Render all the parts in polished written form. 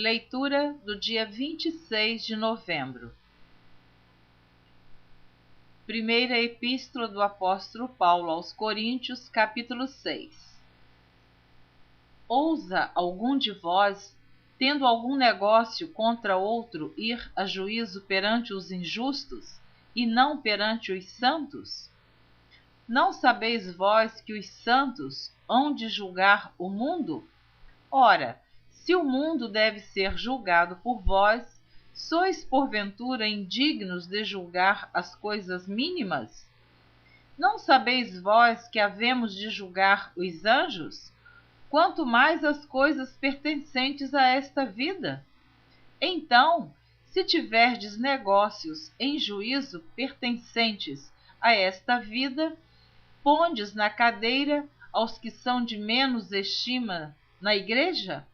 Leitura do dia 26 de novembro. Primeira Epístola do Apóstolo Paulo aos Coríntios, capítulo 6. Ousa algum de vós, tendo algum negócio contra outro, ir a juízo perante os injustos, e não perante os santos? Não sabeis vós que os santos hão de julgar o mundo? Ora, se o mundo deve ser julgado por vós, sois porventura indignos de julgar as coisas mínimas? Não sabeis vós que havemos de julgar os anjos? Quanto mais as coisas pertencentes a esta vida? Então, se tiverdes negócios em juízo pertencentes a esta vida, pondes na cadeira aos que são de menos estima na igreja?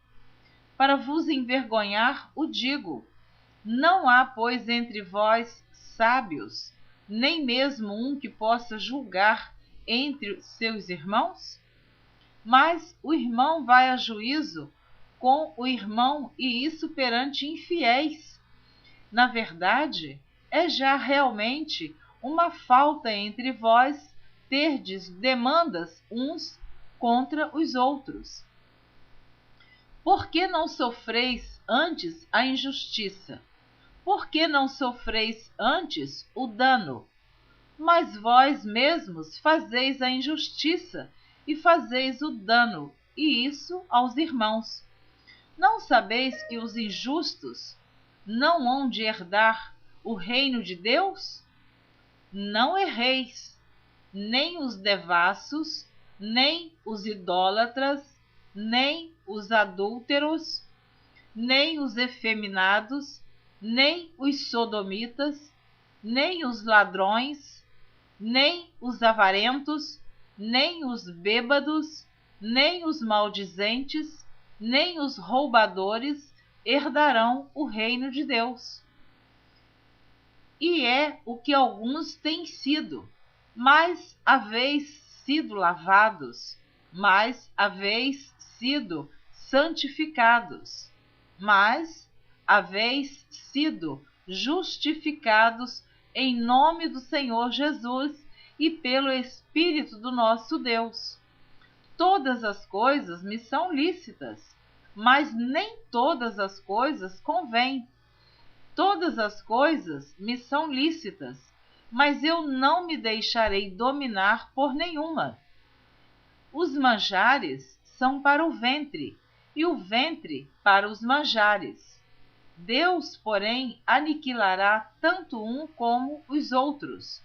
Para vos envergonhar, o digo: não há, pois, entre vós sábios, nem mesmo um que possa julgar entre seus irmãos? Mas o irmão vai a juízo com o irmão, e isso perante infiéis. Na verdade, é já realmente uma falta entre vós terdes demandas uns contra os outros. Por que não sofreis antes a injustiça? Por que não sofreis antes o dano? Mas vós mesmos fazeis a injustiça e fazeis o dano, e isso aos irmãos. Não sabeis que os injustos não hão de herdar o reino de Deus? Não erreis, nem os devassos, nem os idólatras, nem os adúlteros, nem os efeminados, nem os sodomitas, nem os ladrões, nem os avarentos, nem os bêbados, nem os maldizentes, nem os roubadores herdarão o reino de Deus. E é o que alguns têm sido, mas haveis sido lavados, mas haveis sido santificados, mas haveis sido justificados em nome do Senhor Jesus e pelo Espírito do nosso Deus. Todas as coisas me são lícitas, mas nem todas as coisas convêm. Todas as coisas me são lícitas, mas eu não me deixarei dominar por nenhuma. Os manjares são para o ventre, e o ventre para os manjares. Deus, porém, aniquilará tanto um como os outros.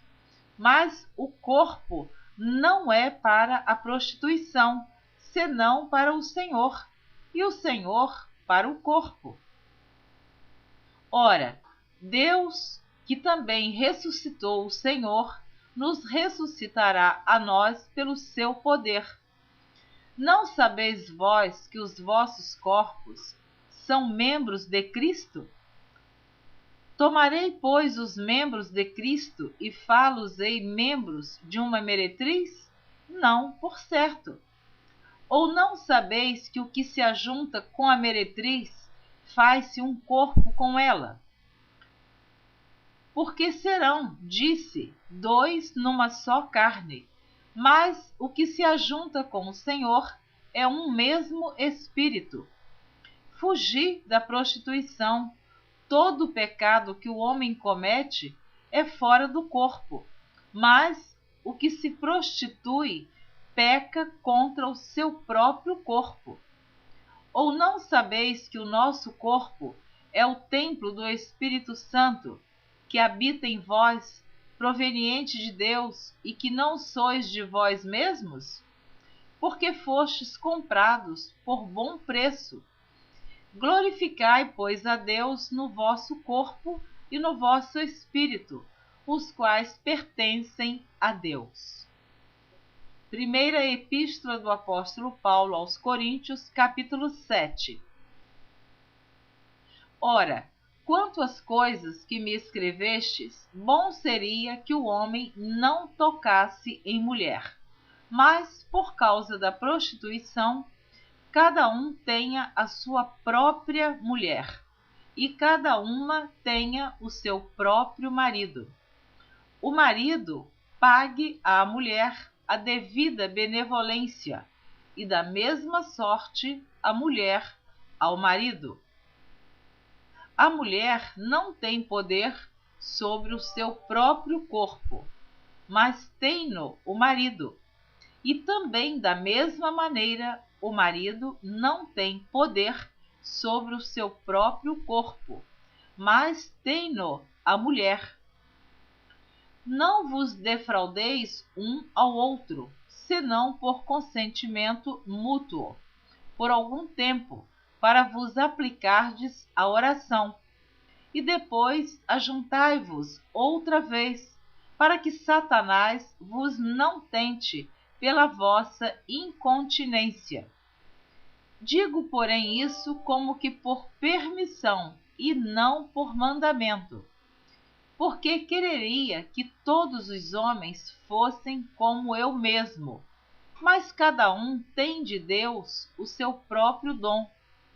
Mas o corpo não é para a prostituição, senão para o Senhor, e o Senhor para o corpo. Ora, Deus, que também ressuscitou o Senhor, nos ressuscitará a nós pelo seu poder. Não sabeis vós que os vossos corpos são membros de Cristo? Tomarei, pois, os membros de Cristo e fá-los-ei membros de uma meretriz? Não, por certo. Ou não sabeis que o que se ajunta com a meretriz faz-se um corpo com ela? Porque serão, disse, dois numa só carne. Mas o que se ajunta com o Senhor é um mesmo espírito. Fugi da prostituição. Todo o pecado que o homem comete é fora do corpo, mas o que se prostitui peca contra o seu próprio corpo. Ou não sabeis que o nosso corpo é o templo do Espírito Santo, que habita em vós, proveniente de Deus, e que não sois de vós mesmos? Porque fostes comprados por bom preço. Glorificai, pois, a Deus no vosso corpo e no vosso espírito, os quais pertencem a Deus. Primeira Epístola do Apóstolo Paulo aos Coríntios, capítulo 7. Ora, quanto às coisas que me escrevestes, bom seria que o homem não tocasse em mulher, mas, por causa da prostituição, cada um tenha a sua própria mulher, e cada uma tenha o seu próprio marido. O marido pague à mulher a devida benevolência, e da mesma sorte a mulher ao marido. A mulher não tem poder sobre o seu próprio corpo, mas tem-no o marido. E também, da mesma maneira, o marido não tem poder sobre o seu próprio corpo, mas tem-no a mulher. Não vos defraudeis um ao outro, senão por consentimento mútuo, por algum tempo, para vos aplicardes à oração. E depois ajuntai-vos outra vez, para que Satanás vos não tente pela vossa incontinência. Digo, porém, isso como que por permissão e não por mandamento, porque quereria que todos os homens fossem como eu mesmo, mas cada um tem de Deus o seu próprio dom,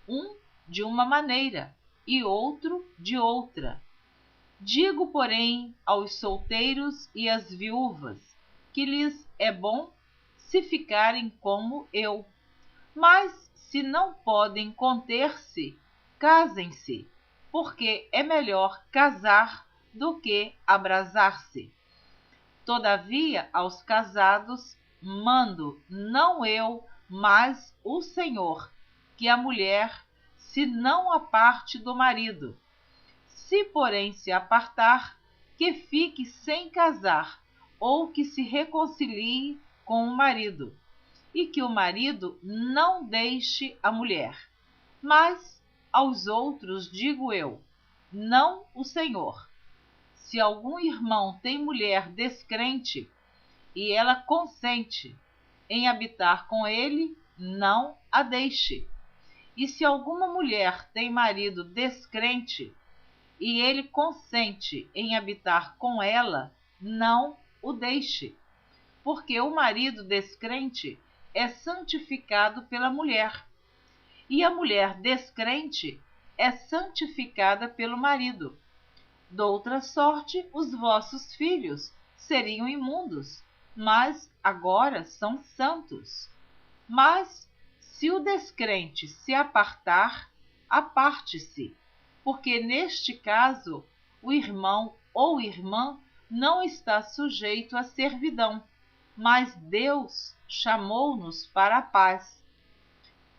um de uma maneira e outro de outra. Digo, porém, aos solteiros e às viúvas, que lhes é bom se ficarem como eu, mas se não podem conter-se, casem-se, porque é melhor casar do que abrasar-se. Todavia, aos casados mando, não eu, mas o Senhor, que a mulher se não aparte do marido. Se, porém, se apartar, que fique sem casar, ou que se reconcilie com o marido, e que o marido não deixe a mulher. Mas aos outros digo eu, não o Senhor. Se algum irmão tem mulher descrente, e ela consente em habitar com ele, não a deixe. E se alguma mulher tem marido descrente, e ele consente em habitar com ela, não o deixe. Porque o marido descrente é santificado pela mulher, e a mulher descrente é santificada pelo marido. Doutra sorte, os vossos filhos seriam imundos, mas agora são santos. Mas, se o descrente se apartar, aparte-se, porque neste caso o irmão ou irmã não está sujeito à servidão, mas Deus chamou-nos para a paz.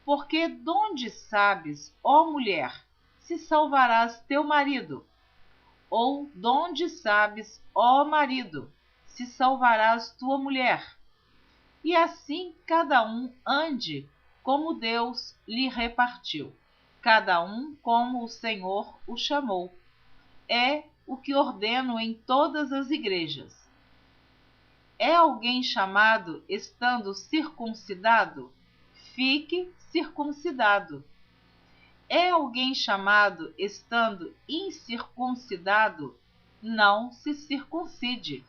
Porque donde sabes, ó mulher, se salvarás teu marido? Ou donde sabes, ó marido, se salvarás tua mulher? E assim cada um ande como Deus lhe repartiu, cada um como o Senhor o chamou. É o que ordeno em todas as igrejas. É alguém chamado estando circuncidado? Fique circuncidado. É alguém chamado estando incircuncidado? Não se circuncide.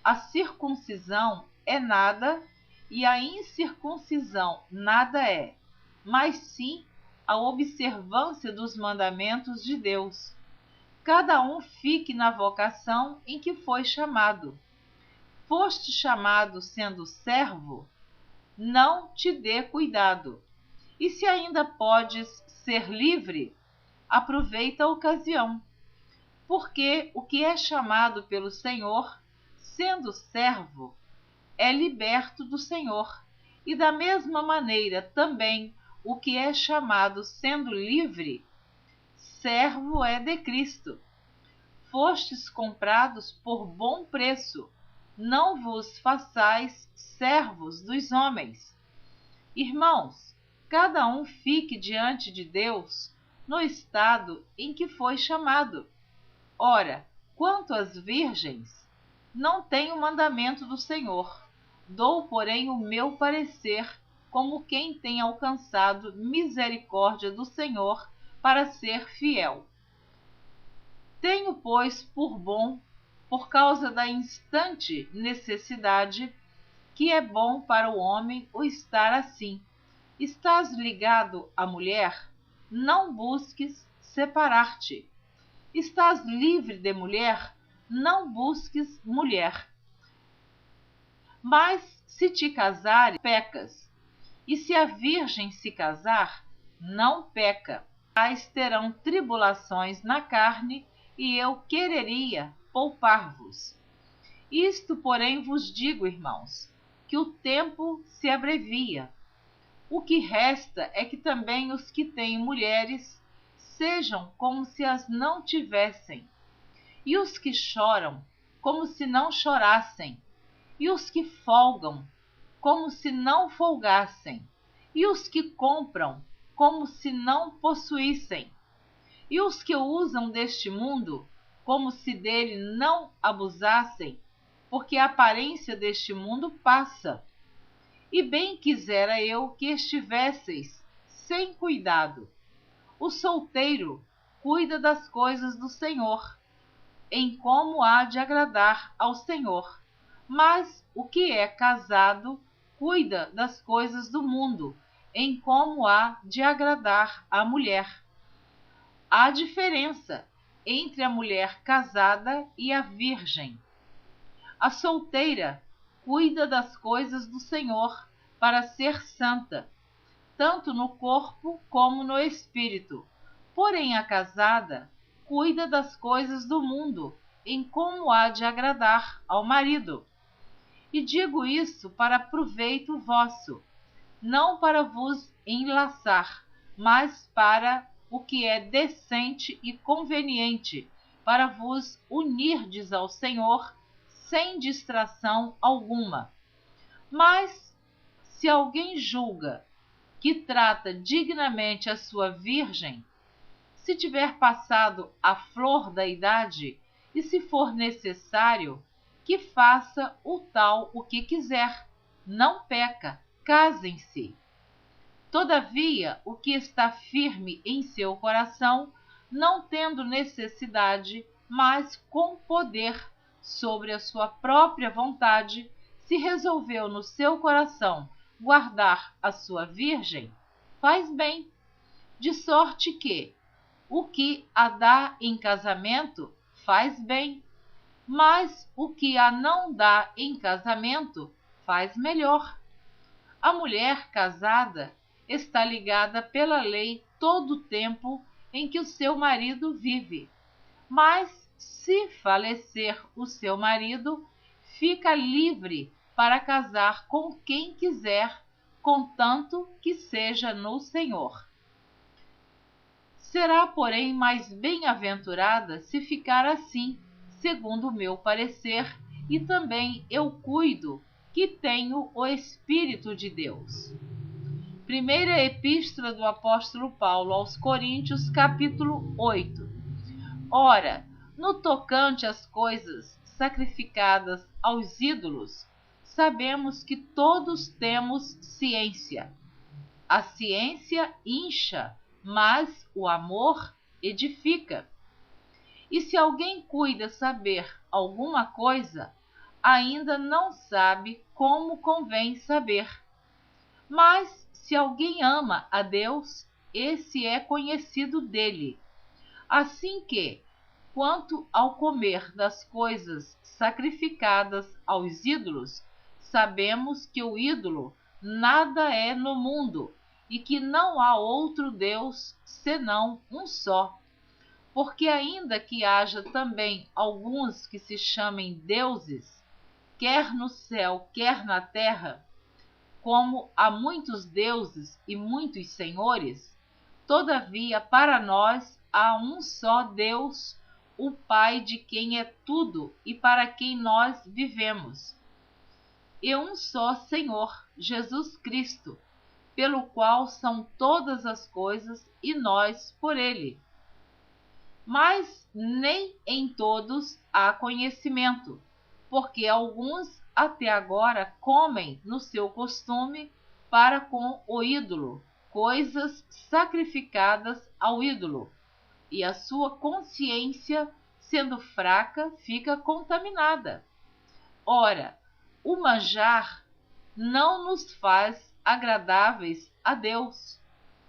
A circuncisão é nada e a incircuncisão nada é, mas sim a observância dos mandamentos de Deus. Cada um fique na vocação em que foi chamado. Foste chamado sendo servo? Não te dê cuidado. E se ainda podes ser livre, aproveita a ocasião. Porque o que é chamado pelo Senhor, sendo servo, é liberto do Senhor. E da mesma maneira também o que é chamado sendo livre, servo é de Cristo. Fostes comprados por bom preço. Não vos façais servos dos homens. Irmãos, cada um fique diante de Deus no estado em que foi chamado. Ora, quanto às virgens, não tenho mandamento do Senhor. Dou, porém, o meu parecer, como quem tem alcançado misericórdia do Senhor para ser fiel. Tenho, pois, por bom, por causa da instante necessidade, que é bom para o homem o estar assim. Estás ligado à mulher? Não busques separar-te. Estás livre de mulher? Não busques mulher. Mas se te casares, pecas. E se a virgem se casar, não peca. Mas terão tribulações na carne, e eu quereria poupar-vos. Isto, porém, vos digo, irmãos, que o tempo se abrevia. O que resta é que também os que têm mulheres sejam como se as não tivessem, e os que choram, como se não chorassem, e os que folgam, como se não folgassem, e os que compram, como se não possuíssem, e os que usam deste mundo, como se dele não abusassem, porque a aparência deste mundo passa. E bem quisera eu que estivesseis sem cuidado. O solteiro cuida das coisas do Senhor, em como há de agradar ao Senhor. Mas o que é casado cuida das coisas do mundo, em como há de agradar à mulher. Há diferença entre a mulher casada e a virgem. A solteira cuida das coisas do Senhor para ser santa, tanto no corpo como no espírito. Porém, a casada cuida das coisas do mundo, em como há de agradar ao marido. E digo isso para proveito vosso, não para vos enlaçar, mas para o que é decente e conveniente, para vos unirdes ao Senhor sem distração alguma. Mas, se alguém julga que trata dignamente a sua virgem, se tiver passado a flor da idade, e se for necessário, que faça o tal o que quiser, não peca, casem-se. Todavia, o que está firme em seu coração, não tendo necessidade, mas com poder sobre a sua própria vontade, se resolveu no seu coração guardar a sua virgem, faz bem, de sorte que o que a dá em casamento faz bem, mas o que a não dá em casamento faz melhor. A mulher casada está ligada pela lei todo o tempo em que o seu marido vive, mas se falecer o seu marido, fica livre para casar com quem quiser, contanto que seja no Senhor. Será, porém, mais bem-aventurada se ficar assim, segundo o meu parecer, e também eu cuido que tenho o Espírito de Deus. Primeira Epístola do Apóstolo Paulo aos Coríntios, capítulo 8. Ora, no tocante às coisas sacrificadas aos ídolos, sabemos que todos temos ciência. A ciência incha, mas o amor edifica. E se alguém cuida saber alguma coisa, ainda não sabe como convém saber. Mas se alguém ama a Deus, esse é conhecido dele. Assim que, quanto ao comer das coisas sacrificadas aos ídolos, sabemos que o ídolo nada é no mundo e que não há outro Deus senão um só. Porque ainda que haja também alguns que se chamem deuses, quer no céu, quer na terra, como há muitos deuses e muitos senhores, todavia para nós há um só Deus, o Pai de quem é tudo e para quem nós vivemos, e um só Senhor, Jesus Cristo, pelo qual são todas as coisas e nós por ele. Mas nem em todos há conhecimento, porque alguns até agora comem no seu costume para com o ídolo, coisas sacrificadas ao ídolo, e a sua consciência, sendo fraca, fica contaminada. Ora, o manjar não nos faz agradáveis a Deus,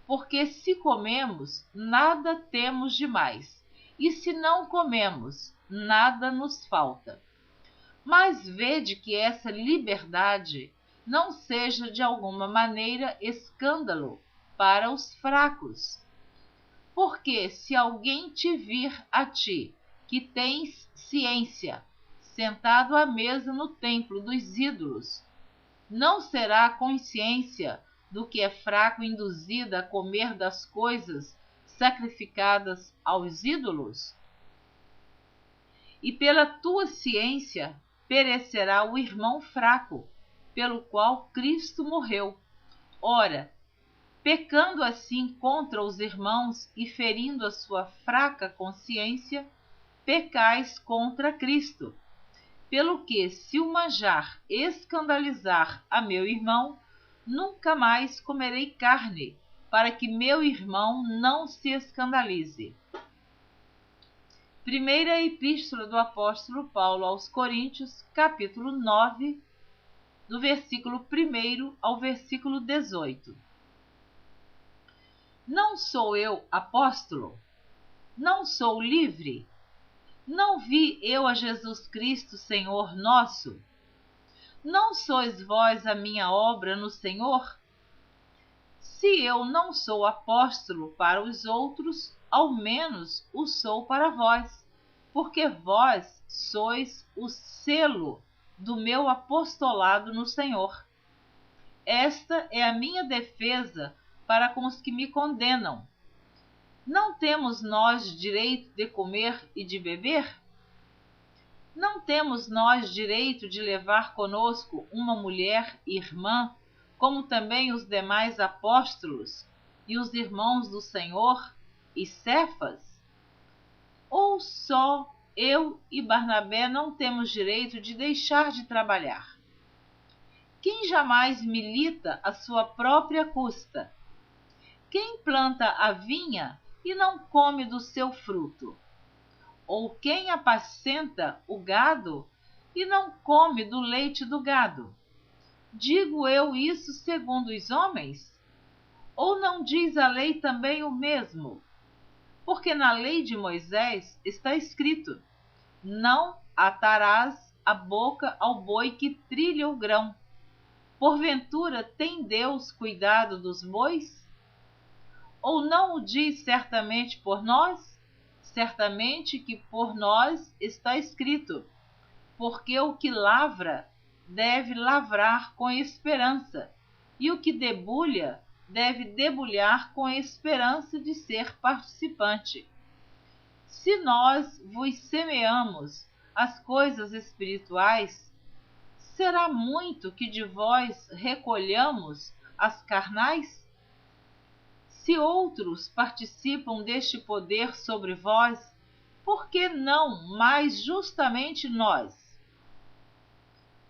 porque se comemos, nada temos demais, e se não comemos, nada nos falta. Mas vede que essa liberdade não seja de alguma maneira escândalo para os fracos. Porque se alguém te vir a ti, que tens ciência, sentado à mesa no templo dos ídolos, não será a consciência do que é fraco induzida a comer das coisas sacrificadas aos ídolos? E pela tua ciência perecerá o irmão fraco, pelo qual Cristo morreu. Ora, pecando assim contra os irmãos e ferindo a sua fraca consciência, pecais contra Cristo. Pelo que, se o manjar escandalizar a meu irmão, nunca mais comerei carne, para que meu irmão não se escandalize. Primeira Epístola do Apóstolo Paulo aos Coríntios, capítulo 9, do versículo 1 ao versículo 18. Não sou eu apóstolo? Não sou livre? Não vi eu a Jesus Cristo, Senhor nosso? Não sois vós a minha obra no Senhor? Se eu não sou apóstolo para os outros, ao menos o sou para vós, porque vós sois o selo do meu apostolado no Senhor. Esta é a minha defesa para com os que me condenam. Não temos nós direito de comer e de beber? Não temos nós direito de levar conosco uma mulher irmã, como também os demais apóstolos e os irmãos do Senhor e Cefas? Ou só eu e Barnabé não temos direito de deixar de trabalhar? Quem jamais milita à sua própria custa? Quem planta a vinha e não come do seu fruto? Ou quem apacenta o gado e não come do leite do gado? Digo eu isso segundo os homens? Ou não diz a lei também o mesmo? Porque na lei de Moisés está escrito: não atarás a boca ao boi que trilha o grão. Porventura tem Deus cuidado dos bois? Ou não o diz certamente por nós? Certamente que por nós está escrito: porque o que lavra deve lavrar com esperança, e o que debulha deve debulhar com esperança de ser participante. Se nós vos semeamos as coisas espirituais, será muito que de vós recolhamos as carnais? Se outros participam deste poder sobre vós, por que não mais justamente nós?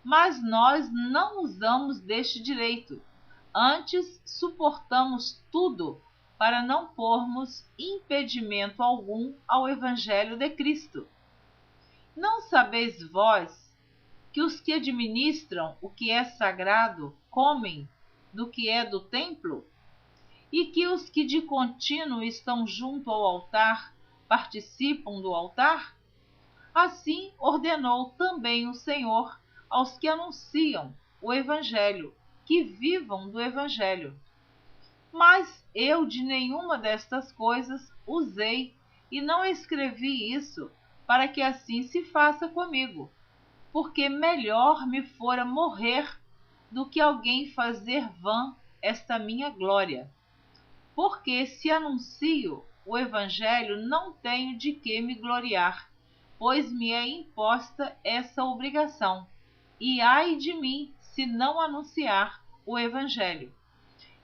Mas nós não usamos deste direito, antes suportamos tudo para não pormos impedimento algum ao Evangelho de Cristo. Não sabeis vós que os que administram o que é sagrado comem do que é do templo? E que os que de contínuo estão junto ao altar participam do altar? Assim ordenou também o Senhor aos que anunciam o Evangelho, que vivam do Evangelho. Mas eu de nenhuma destas coisas usei, e não escrevi isso para que assim se faça comigo, porque melhor me fora morrer do que alguém fazer vã esta minha glória. Porque se anuncio o Evangelho, não tenho de que me gloriar, pois me é imposta essa obrigação, e ai de mim se não anunciar o Evangelho.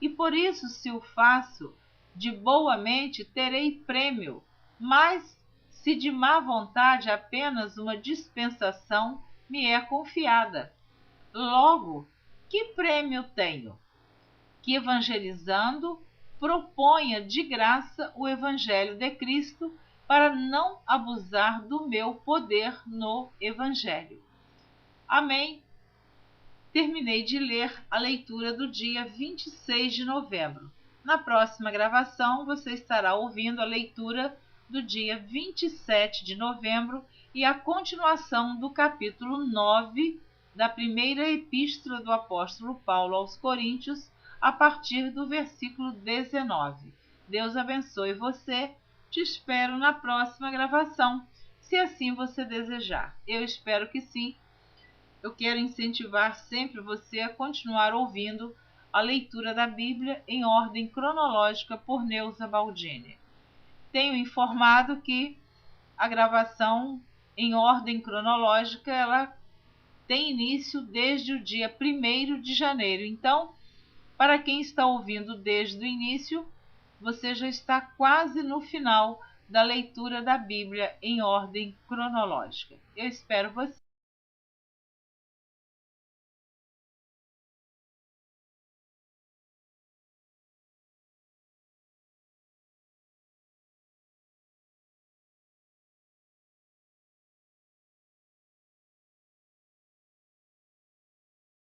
E por isso, se o faço de boa mente, terei prêmio, mas se de má vontade apenas uma dispensação me é confiada. Logo, que prêmio tenho? Que evangelizando proponha de graça o Evangelho de Cristo, para não abusar do meu poder no Evangelho. Amém. terminei de ler a leitura do dia 26 de novembro. Na próxima gravação, você estará ouvindo a leitura do dia 27 de novembro e a continuação do capítulo 9 da primeira epístola do apóstolo Paulo aos Coríntios, a partir do versículo 19. Deus abençoe você. Te espero na próxima gravação, se assim você desejar. Eu espero que sim. Eu quero incentivar sempre você a continuar ouvindo a leitura da Bíblia em ordem cronológica por Neuza Baldini. Tenho informado que a gravação em ordem cronológica ela tem início desde o dia 1º de janeiro. Então, para quem está ouvindo desde o início, você já está quase no final da leitura da Bíblia em ordem cronológica. Eu espero você.